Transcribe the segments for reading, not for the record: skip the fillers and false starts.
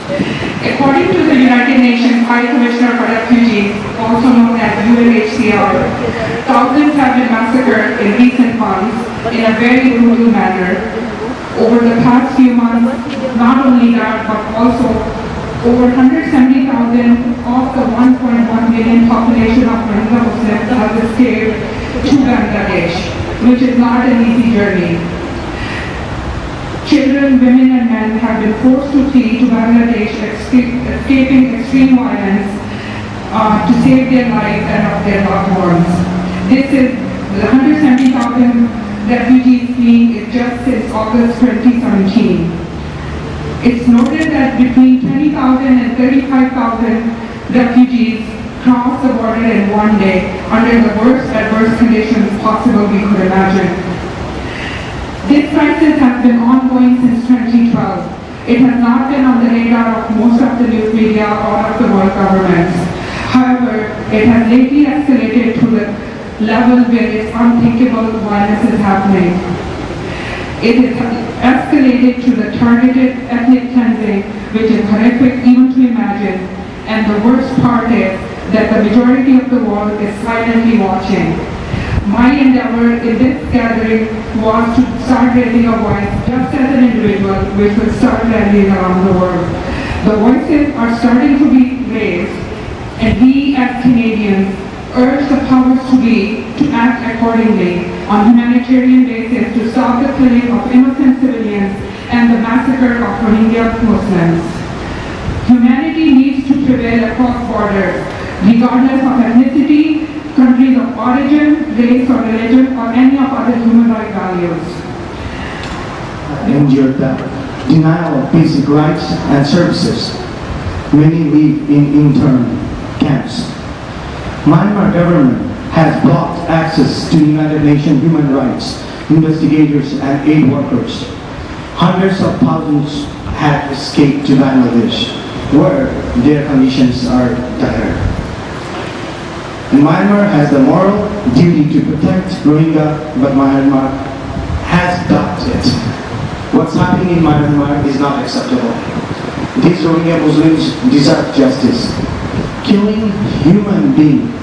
According to the United Nations High Commissioner for Refugees, also known as UNHCR, thousands have been massacred in recent months in a very brutal manner. Over the past few months, not only that, but also over 170,000 of the 1.1 million population of Rohingya Muslims have escaped to Bangladesh, which is not an easy journey. Children, women and men have been forced to flee to Bangladesh, escaping extreme violence to save their lives and of their loved ones. This is the 170,000 refugees fleeing is just since August 2017. It's noted that between 20,000 and 35,000 refugees crossed the border in one day under the worst adverse conditions possible we could imagine. This crisis has been ongoing since 2012. It has not been on the radar of most of the news media or of the world governments. However, it has lately escalated to the level where it's unthinkable violence is happening. It is escalated to the targeted ethnic cleansing, which is horrific even to imagine, and the worst part is that the majority of the world is silently watching. My endeavor in this gathering was to start raising a voice just as an individual, which will start rallying around the world. The voices are starting to be raised, and we as Canadians urge the powers to be to act accordingly on humanitarian basis to stop the killing of innocent civilians and the massacre of Rohingya Muslims. Humanity needs to prevail across borders, regardless of ethnicity, countries of origin, race or religion, or any of other human rights values. Endured the denial of basic rights and services. Many live in internment camps. Myanmar government has blocked access to United Nations human rights investigators and aid workers. Hundreds of thousands have escaped to Bangladesh, where their conditions are dire. And Myanmar has the moral duty to protect Rohingya, but Myanmar has ducked it. What's happening in Myanmar is not acceptable. These Rohingya Muslims deserve justice. Killing human beings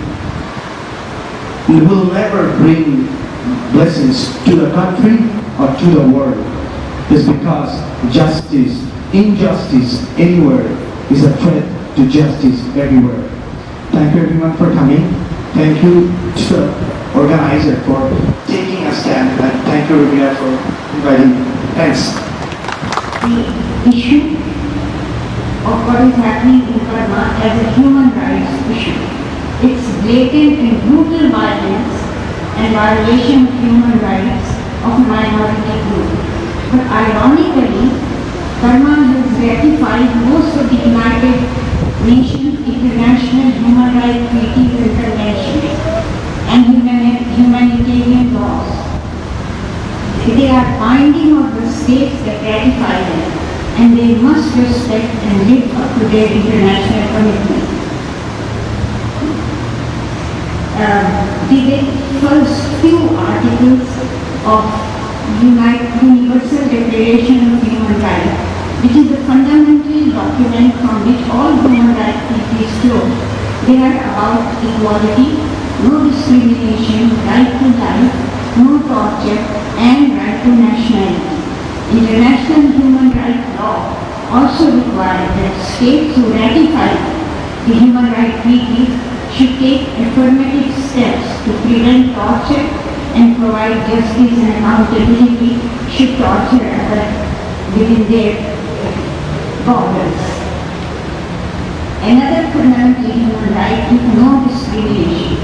will never bring blessings to the country or to the world. It's because injustice anywhere is a threat to justice everywhere. Thank you everyone for coming. Thank you to the organizer for taking a stand, and thank you Rubina for inviting me. Thanks. The issue of what is happening in Burma as a human rights issue. It's blatant and brutal violence and violation of human rights of a minority group. But ironically, Burma has ratified most of the United Nations international human rights treaties and conventions and humanitarian laws. They are binding on the states that ratify them, and they must respect and live up to their international commitments. The first few articles of Universal Declaration of Human Rights, which is the fundamental document from which all human rights treaties flow. They are about equality, no discrimination, right to life, no torture, and right to nationality. International human rights law also requires that states who ratify the human rights treaties should take affirmative steps to prevent torture and provide justice and accountability should torture occur within their borders. Another fundamental human right is no discrimination.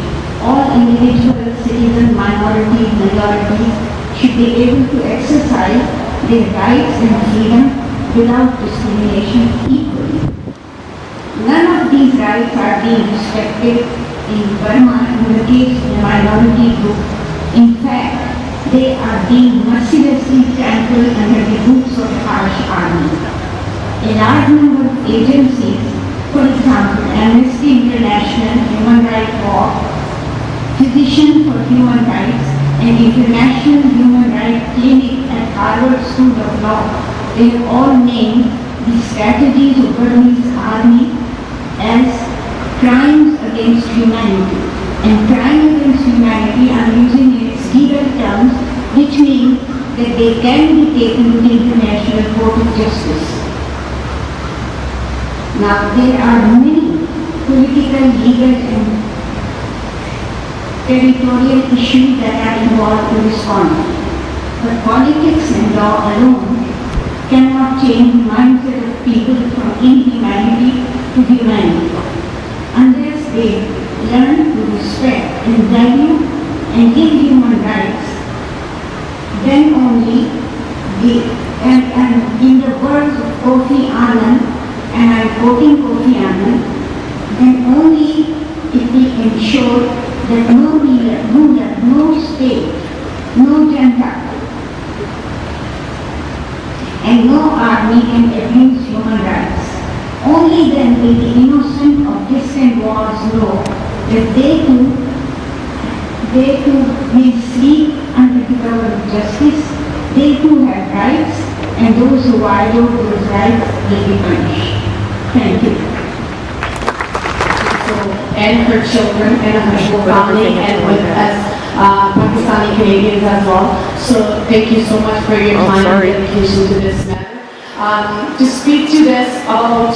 All individuals, citizens, minorities, majorities should be able to exercise their rights and freedom without discrimination equally. None of these rights are being respected in Burma in the case of the minority group. In fact, they are being mercilessly trampled under the boots of harsh army. A large number of agencies, for example, Amnesty International, Human Rights Watch, Physicians for Human Rights, and International Human Rights Clinic at Harvard School of Law, they have all named the strategies of Burmese army as crimes against humanity. And crime against humanity, I'm using its legal terms, which means that they can be taken to the International Court of Justice. Now, there are many political, legal, and territorial issues that are involved in this conflict. But politics and law alone cannot change the mindset of people from inhumanity to humanity. Unless they learn to respect and value and give human rights, then only and in the words of Kofi Annan, and I'm quoting Kofi Annan, then only it will ensure that no ruler, no state, no junta, and no army can abuse human rights. Only then will the innocent of distant wars know that they too will sleep under the cover of justice, they too have rights, and those who violate those rights will be punished. Thank you. And her children and her whole family and with us Pakistani Canadians as well. So thank you so much for your time and dedication to this matter. To speak to this about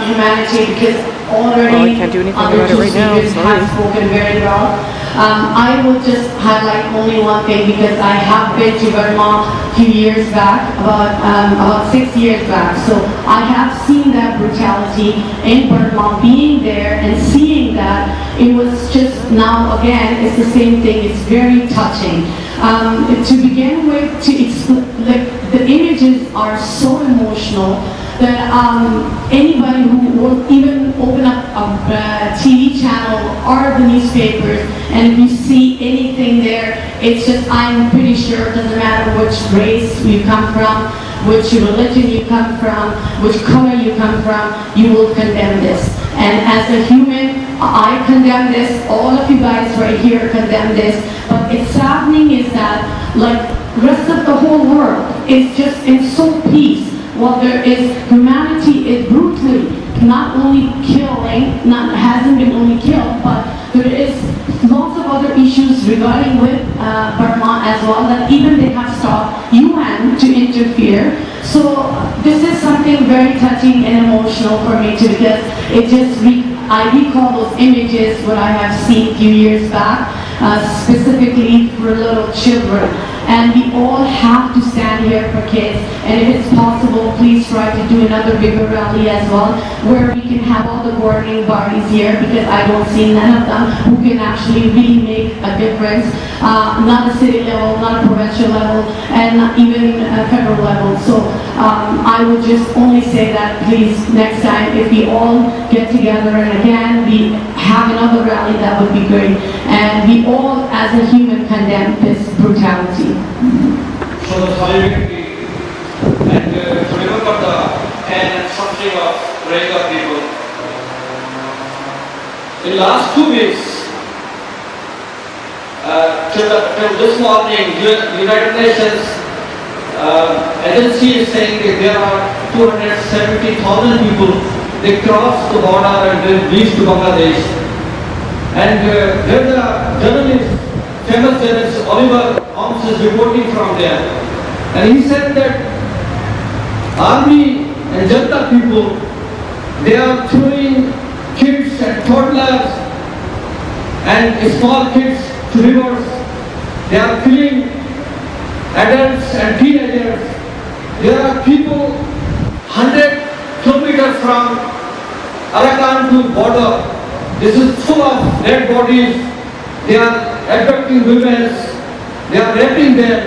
humanity, because already I can't do anything about it right now, speakers sorry. have spoken very well. I will just highlight only one thing, because I have been to Burma a few years back, about 6 years back. So I have seen that brutality in Burma, being there and seeing that. It was just now again, it's the same thing. It's very touching. To begin with, the images are so emotional that anybody who will even open up a TV channel or the newspapers, and if you see anything there, it's just, I'm pretty sure it doesn't matter which race you come from, which religion you come from, which color you come from, you will condemn this. And as a human, I condemn this, all of you guys right here condemn this, but it's saddening is that, like, rest of the whole world is just in so peace. While there is, humanity is brutally not only killing, hasn't been only killed, but there is lots of other issues regarding with Burma as well, that even they have stopped UN to interfere. So this is something very touching and emotional for me too, because it just, I recall those images what I have seen a few years back, specifically for little children. And we all have to stand here for kids. And if it's possible, please try to do another bigger rally as well, where we can have all the governing bodies here, because I don't see none of them who can actually really make a difference. Not a city level, not a provincial level, and not even a federal level. So I would just only say that please, next time, if we all get together and again we have another rally, that would be great. And we all, as a human, condemn this brutality. So the solidarity and to remember the pain and suffering of Rohingya people. In last 2 weeks, till this morning, United Nations agency is saying that there are 270,000 people. They crossed the border and they reached to Bangladesh. And there's a journalist, famous journalist Oliver Holmes is reporting from there. And he said that army and Janta people, they are throwing kids and toddlers and small kids to rivers. They are killing adults and teenagers. There are people 100 kilometers from Arakan to border. This is full of dead bodies. They are abducting women. They are raping them.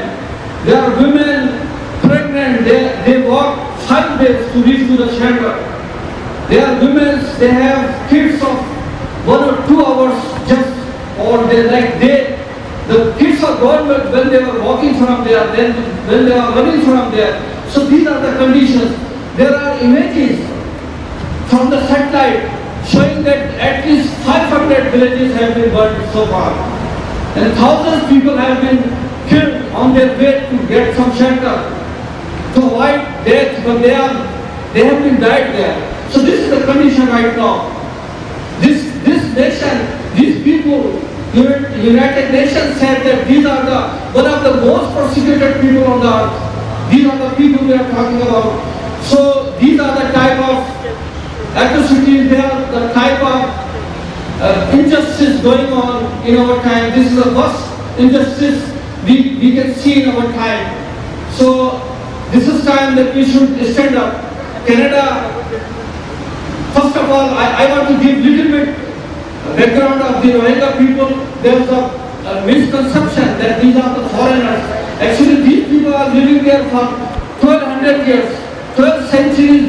There are women pregnant. They walk 5 days to reach to the shelter. There are women. They have kids of 1 or 2 hours just, or the kids are gone when they were walking from there, then when they are running from there. So these are the conditions. There are images from the satellite showing that at least 500 villages have been burned so far. And thousands of people have been killed on their way to get some shelter. To avoid death when they are they have been died there. So this is the condition right now. This nation, these people, United Nations said that these are one of the most persecuted people on the earth. These are the people we are talking about. So these are the type of atrocities, they are the type of injustice going on in our time. This is the worst injustice we can see in our time. So this is time that we should stand up. Canada, first of all, I want to give little bit background of the Rohingya people. There is a misconception that these are the foreigners. Actually, these people are living there for 1200 years, 12 centuries.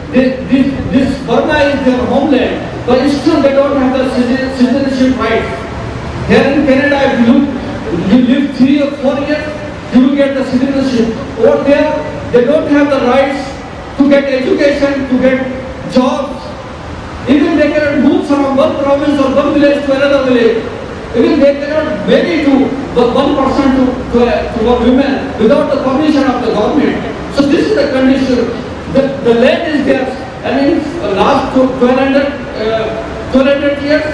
This Burma is their homeland, but still they don't have the citizenship rights. Here in Canada, if you live 3 or 4 years, you will get the citizenship. Over there, they don't have the rights to get education, to get jobs. Even they cannot move from one province or one village to another village. Even they cannot marry to one person to a woman without the permission of the government. So this is the condition. The land is theirs. I mean, last 1200 years,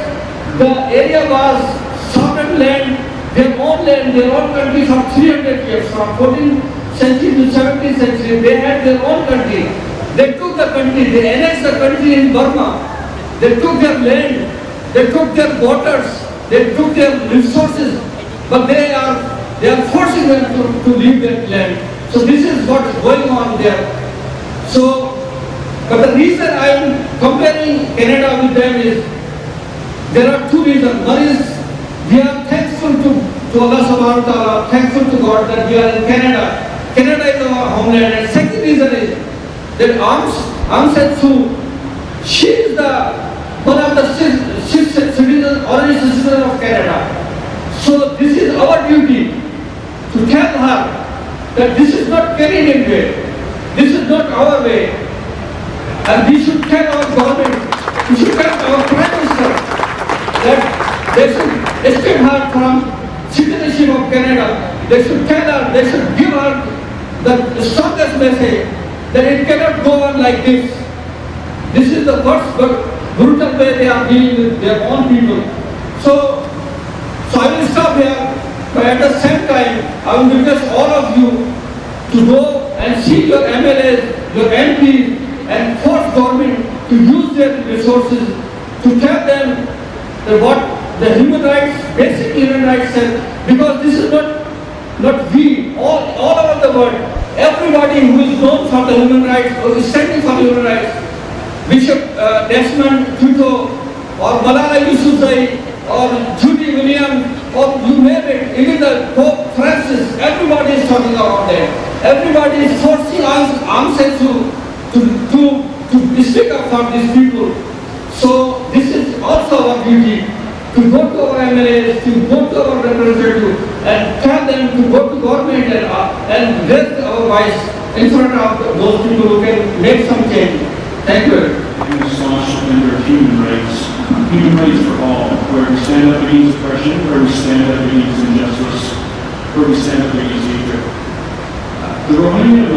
the area was sovereign land, their own country for 300 years, from 14th century to 17th century. They had their own country. They took the country, they annexed the country in Burma. They took their land, they took their waters, they took their resources, but they are forcing them to leave that land. So this is what is going on there. So, but the reason I am comparing Canada with them is, there are 2 reasons. One is, we are thankful to Allah subhanahu wa ta'ala, thankful to God that we are in Canada. Canada is our homeland. And second reason is that Aung San Suu, she is one of the honorary citizens of Canada. So this is our duty to tell her that this is not Canadian way, this is not our way. And we should tell our government, we should tell our Prime Minister that they should escape her from citizenship of Canada. They should tell her, they should give her the strongest message that it cannot go on like this. This is the worst brutal way they are dealing with their own people. So I will stop here, but at the same time, I will request all of you to go and see your MLAs, your MPs, and force government to use their resources to tell them that what the human rights, basic human rights said, because this is not we, all over the world, everybody who is known for the human rights or is standing for human rights, Bishop Desmond Tutu or Malala Yousafzai or Judy Williams or you name it, even the Pope Francis, everybody is talking about that. Everybody is forcing Aung San Suu to speak up for these people. So this is also our duty to go to our MLAs, to go to our representatives and tell them to go to government and raise our voice in front of those people who can make some change. Thank you. I'm a staunch defender of human rights for all, where we stand up against oppression, where we stand up against injustice, where we stand up against hatred. The Rohingya of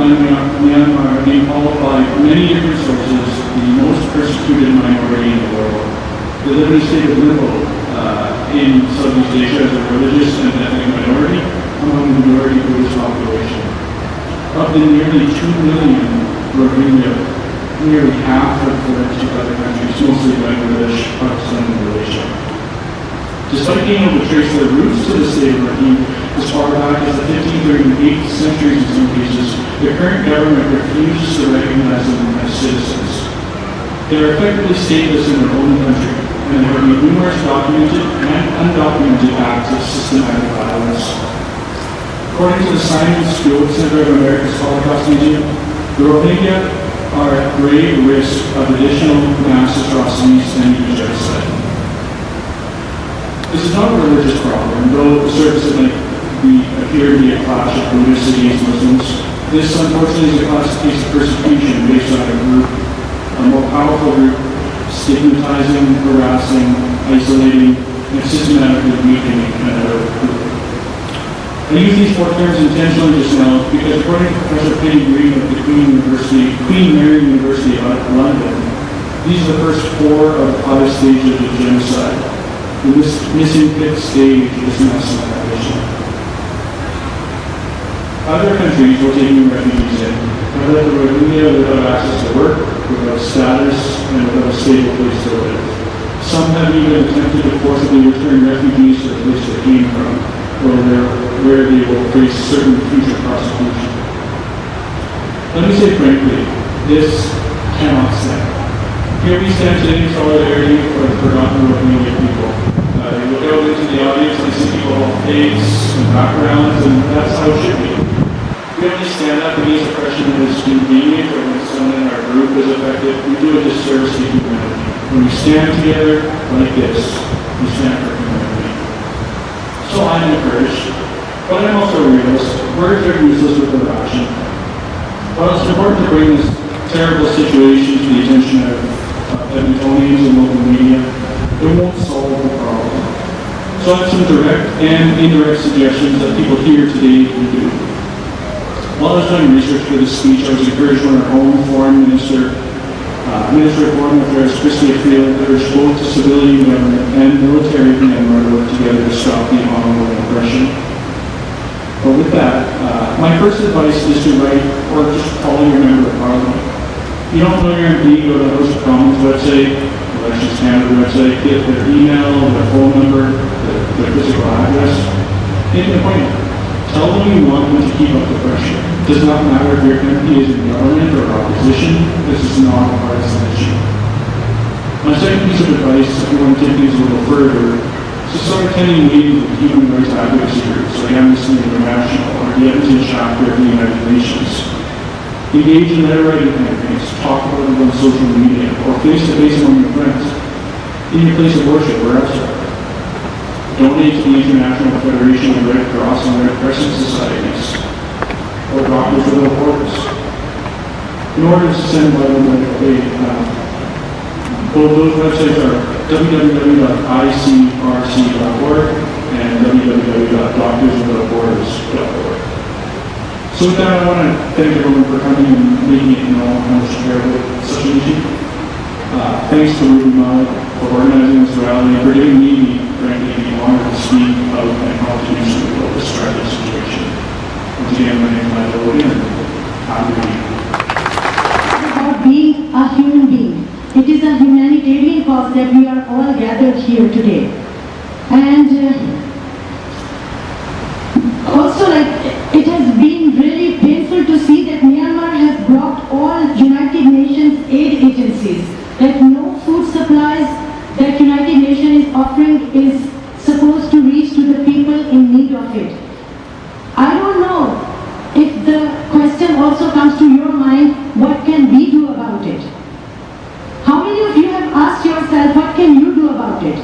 Myanmar have been called by many different sources the most persecuted minority in the world. They live in a state of limbo in Southeast Asia as a religious and ethnic minority among the majority Buddhist population. Of the nearly 2 million Rohingya, nearly half have fled to other countries, mostly Bangladesh, Pakistan, and Malaysia. Despite being able to trace their roots to the state of Rohingya as far back as the 15th or even 8th centuries in some cases, the current government refuses to recognize them as citizens. They are effectively stateless in their own country, and there have been numerous documented and undocumented acts of systematic violence. According to the Science Field Center of America's Holocaust Museum, the Rohingya are at grave risk of additional mass atrocities and even genocide. This is not a religious problem, though the surface it might appear to be a clash of Buddhists against Muslims. This, unfortunately, is a classic case of persecution based on a more powerful group, stigmatizing, harassing, isolating, and systematically weakening another group. I use these four terms intentionally just now because according to Professor Penny Green of the Queen Mary University of London, these are the first 4 of the 5 stages of genocide. The missing 5th stage is mass annihilation. Other countries will take new refugees in, whether the Rohingya without access to work, without status, and without a stable place to live. Some have even attempted to forcibly return refugees to the place they came from, where they will face certain future prosecution. Let me say frankly, this cannot stand. Here we stand today in solidarity for the forgotten Rohingya people. You look out into the audience and see people of all faiths and backgrounds, and that's how it should be. We only stand up against oppression that is convenient or when someone in our group is affected, we do a disservice to humanity. When we stand together like this, we stand for humanity. So I'm encouraged, but I'm also a realist. Words are useless without action. While it's important to bring this terrible situation to the attention of Edmontonians and local media, it won't solve the problem. So I have some direct and indirect suggestions that people here today can do. While I was doing research for this speech, I was encouraged when our own Foreign Minister of Foreign Affairs, Christy Freeland, urged both the civilian government and military Myanmar to work together to stop the ongoing oppression. But with that, my first advice is to write or just call your member of parliament. You don't know your MP, go to the House of Commons website, Elections Canada website, get their email, their phone number, their physical address, make an appointment. Tell them you want them to keep up the pressure. It does not matter if your MP is in government or opposition, this is not a partisan issue. My second piece of advice, if you want to take things a little further, is to start attending meetings with human rights advocacy groups like Amnesty International or the Edmonton chapter of the United Nations. Engage in letter writing campaigns, talk about it on social media, or face-to-face among your friends, in your place of worship or elsewhere. Donate to the International Federation of Red Cross and Red Crescent Societies, or Doctors Without Borders. In order to send vital medical aid, both those websites are www.icrc.org and www.doctorswithoutborders.org. So with that, I want to thank everyone for coming and making it know how much you care about such an issue. Thanks to Y2Mate for organizing this rally and for giving me, frankly, the honor to speak out and contribute to this tragic situation. Once again, my name is Michael and happy to be here. About being a human being. It is a humanitarian cause that we are all gathered here today. And also, it has been really painful to see that Myanmar has blocked all United Nations aid agencies. That no food supplies that United Nations is offering is supposed to reach to the people in need of it. I don't know if the question also comes to your mind, what can we do about it? How many of you have asked yourself, what can you do about it?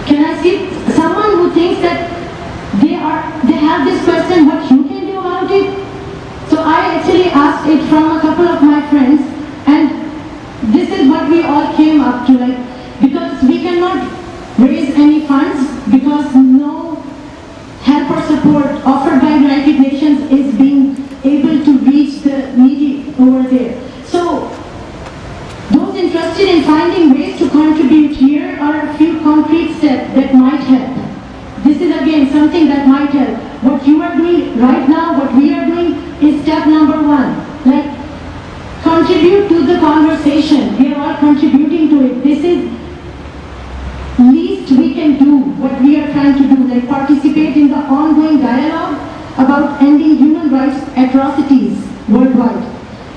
Can I see someone who thinks that they have this question, what you can do about it? So I actually asked it from a couple of my friends, and this is what we all came up to, because we cannot raise any funds, because no help or support offered by United Nations is being able to reach the needy over there. So those interested in finding ways to contribute, here are a few concrete steps that might help. This is again something that might help. What you are doing right now, what we are doing, is step number 1. Contribute to the conversation. We are all contributing to it. This is least we can do, what we are trying to do, participate in the ongoing dialogue about ending human rights atrocities worldwide.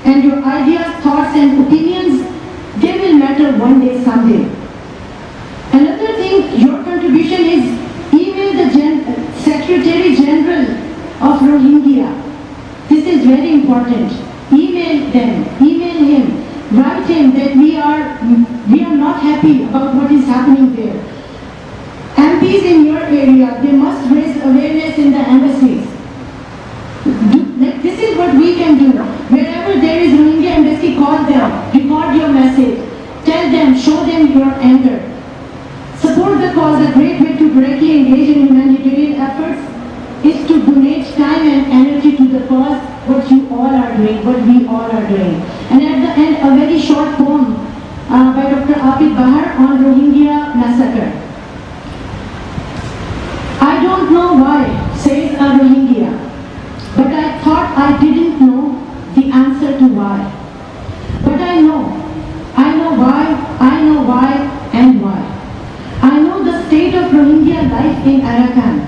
And your ideas, thoughts and opinions, they will matter one day, someday. Another thing, your contribution is email the Secretary General of Rohingya. This is very important. Email them, email him, write him that we are not happy about what is happening there. MPs in your area, they must raise awareness in the embassies. This is what we can do. Wherever there is Rohingya embassy, call them, record your message, tell them, show them your anger. Support the the cause, a great way to directly engage in humanitarian efforts is to donate time and energy to the cause, what you all are doing, what we all are doing. And at the end, a very short poem by Dr. Abid Bahar on Rohingya massacre. I don't know why, says a Rohingya, but I thought I didn't know the answer to why. But I know why, and why. I know the state of Rohingya life in Arakan.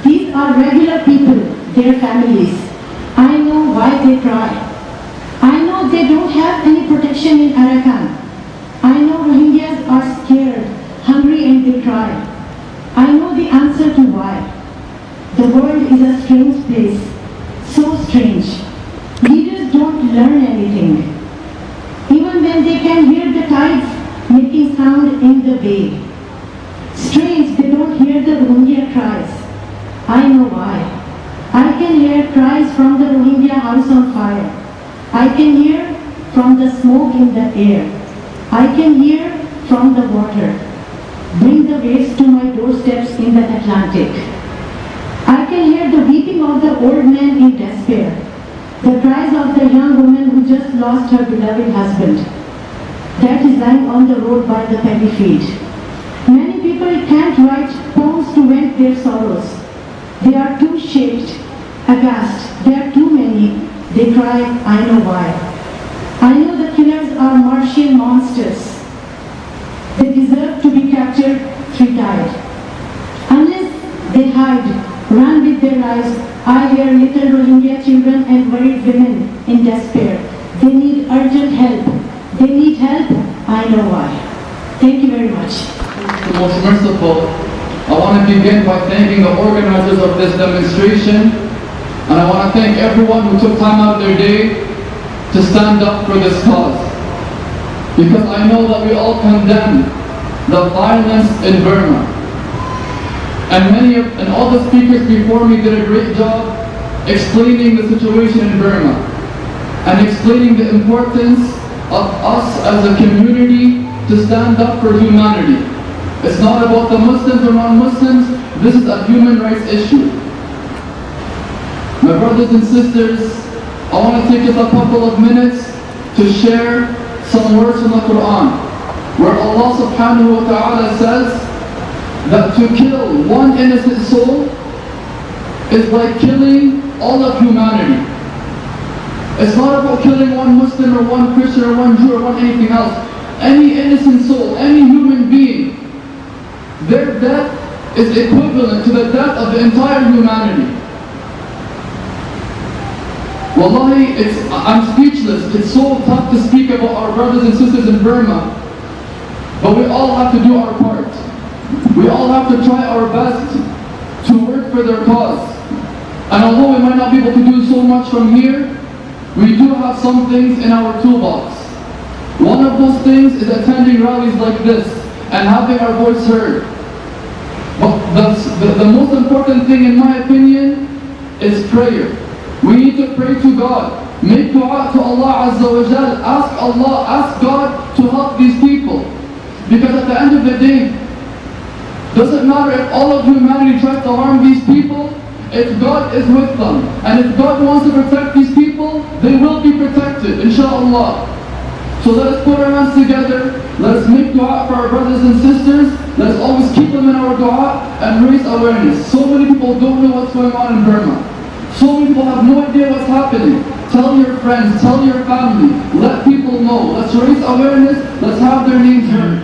These are regular people, their families. I know why they cry. I know they don't have any protection in Arakan. I know Rohingyas are scared, hungry, and they cry. I know the answer to why. The world is a strange place, so strange. Leaders don't learn anything. Even when they can hear the tides making sound in the bay. Strange, they don't hear the Rohingya cries. I know why. I can hear cries from the Rohingya house on fire. I can hear from the smoke in the air. I can hear from the water. Bring the waves to my doorsteps in the Atlantic. I can hear the weeping of the old man in despair. The cries of the young woman who just lost her beloved husband. That is lying on the road by the paddy field. Many people can't write poems to vent their sorrows. They are too shaped, aghast. There are too many. They cry, I know why. I know the killers are Martian monsters. They deserve to be captured, three-tied. Unless they hide, run with their lives, I hear little Rohingya children and worried women in despair. They need urgent help. They need help, I know why. Thank you very much. The most merciful, I want to begin by thanking the organizers of this demonstration, and I want to thank everyone who took time out of their day to stand up for this cause. Because I know that we all condemn the violence in Burma. And all the speakers before me did a great job explaining the situation in Burma and explaining the importance of us as a community to stand up for humanity. It's not about the Muslims or non-Muslims, this is a human rights issue. My brothers and sisters, I want to take just a couple of minutes to share some words from the Quran, where Allah subhanahu wa ta'ala says that to kill one innocent soul is like killing all of humanity. It's not about killing one Muslim or one Christian or one Jew or one anything else. Any innocent soul, any human being, their death is equivalent to the death of the entire humanity. Wallahi, I'm speechless. It's so tough to speak about our brothers and sisters in Burma, but we all have to do our part. We all have to try our best to work for their cause. And although we might not be able to do so much from here, we do have some things in our toolbox. One of those things is attending rallies like this and having our voice heard. But the most important thing, in my opinion, is prayer. We need to pray to God. Make dua to Allah Azza wa Jal. Ask Allah, ask God to help these people. Because at the end of the day, doesn't matter if all of humanity tries to harm these people, if God is with them. And if God wants to protect these people, they will be protected, inshallah. So let us put our hands together. Let us make dua for our brothers and sisters. Let us always keep them in our dua and raise awareness. So many people don't know what's going on in Burma. So many people have no idea what's happening. Tell your friends, tell your family, let people know. Let's raise awareness, let's have their names heard.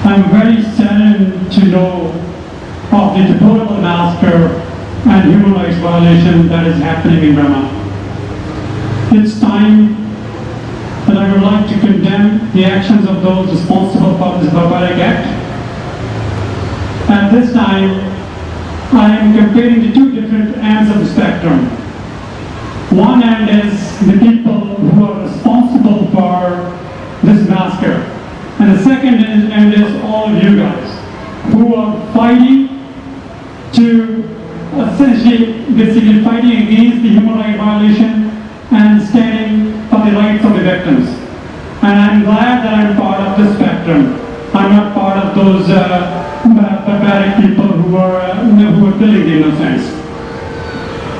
I'm very saddened to know of the deplorable massacre and human rights violation that is happening in Burma. It's time that I would like to condemn the actions of those responsible for this barbaric act. At this time, I am comparing the two different ends of the spectrum. One end is the people who are responsible for this massacre. And the second end is all of you guys who are fighting to basically fighting against the human rights violation and standing for the rights of the victims. And I'm glad that I'm part of the spectrum. I'm not part of those killing the innocents.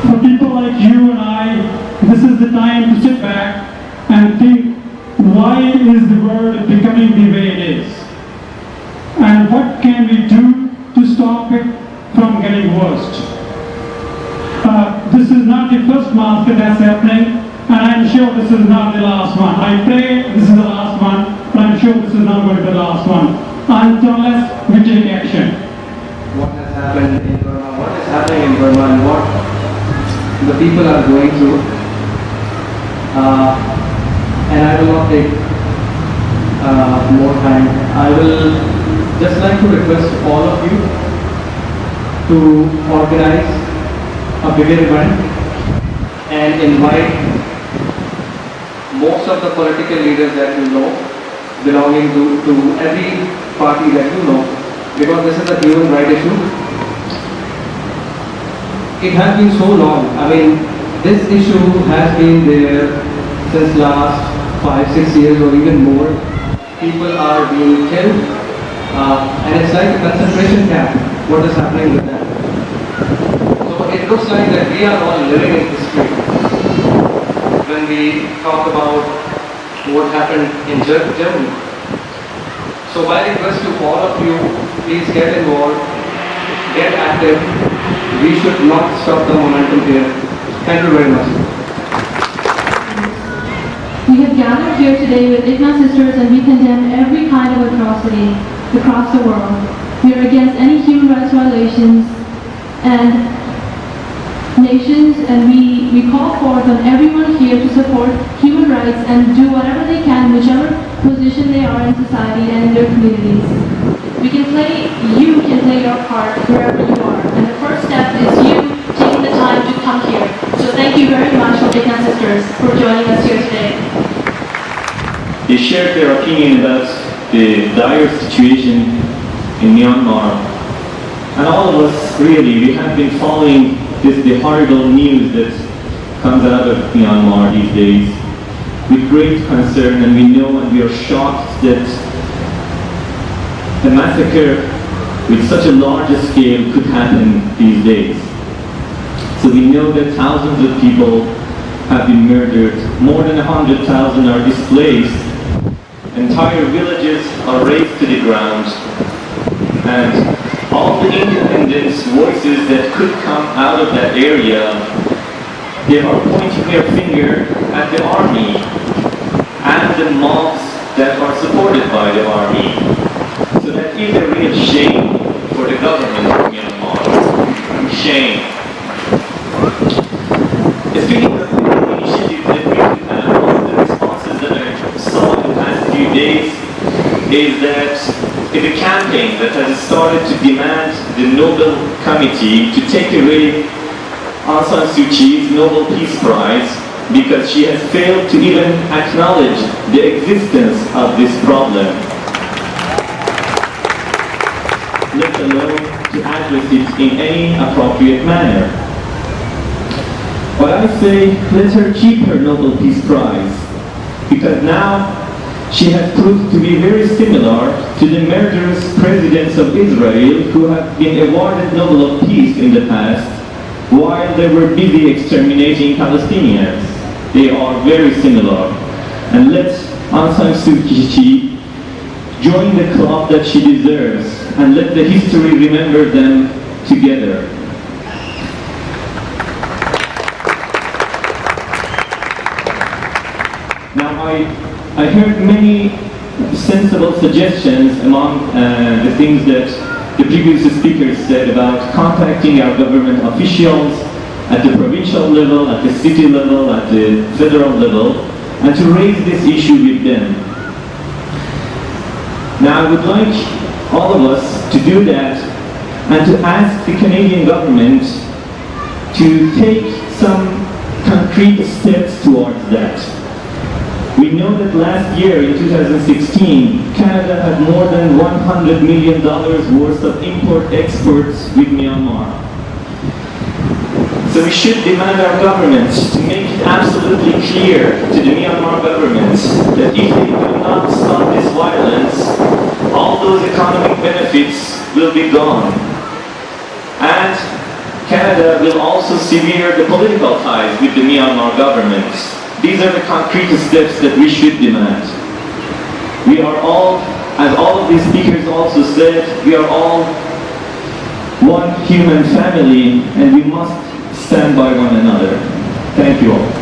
For people like you and I, this is the time to sit back and think, why is the world becoming the way it is? And what can we do to stop it from getting worse? This is not the first massacre that's happening, and I'm sure this is not the last one. I pray this is the last one, but I'm sure this is not going to be the last one, unless we take action. What has happened in Burma, what is happening in Burma, and what the people are going through. And I will not take more time. I will just like to request all of you to organize a bigger event and invite most of the political leaders that you know, belonging to every party that you know, because this is a human right issue. It has been so long. I mean, this issue has been there since last 5-6 years or even more. People are being killed, and it's like a concentration camp. What is happening with that? So it looks like that we are all living in history when we talk about what happened in Germany. So my request to all of you, please get involved, get active. We should not stop the momentum here. Thank you very much. We have gathered here today with IGNA sisters and we condemn every kind of atrocity across the world. We are against any human rights violations and nations, and we call forth on everyone here to support human rights and do whatever they can, whichever position they are in society and in their communities. You can play your part wherever you are, and the first step is you taking the time to come here. So thank you very much, IGNA sisters, for joining us here today. They shared their opinion about the dire situation in Myanmar. And all of us, really, we have been following the horrible news that comes out of Myanmar these days with great concern, and we know and we are shocked that a massacre with such a large scale could happen these days. So we know that thousands of people have been murdered, more than 100,000 are displaced, entire villages are razed to the ground, and all the independent voices that could come out of that area, they are pointing their finger at the army and the mobs that are supported by the army. So that is a real shame for the government of Myanmar. Shame. Speaking of the initiatives that we could have, one of the responses that I saw in the past few days is that in a campaign that has started to demand the Nobel Committee to take away Aung San Suu Kyi's Nobel Peace Prize because she has failed to even acknowledge the existence of this problem, let alone to address it in any appropriate manner. But I say, let her keep her Nobel Peace Prize, because now she has proved to be very similar to the murderous presidents of Israel who have been awarded Nobel of Peace in the past while they were busy exterminating Palestinians. They are very similar. And let Aung San Suu Kyi join the club that she deserves, and let the history remember them together. Now I heard many sensible suggestions among the things that the previous speakers said about contacting our government officials at the provincial level, at the city level, at the federal level, and to raise this issue with them. Now I would like all of us to do that and to ask the Canadian government to take some concrete steps towards that. We know that last year, in 2016, Canada had more than $100 million worth of import-exports with Myanmar. So we should demand our government to make it absolutely clear to the Myanmar government that if they do not stop this violence, all those economic benefits will be gone. And Canada will also sever the political ties with the Myanmar government. These are the concrete steps that we should demand. We are all, as all of these speakers also said, we are all one human family and we must stand by one another. Thank you all.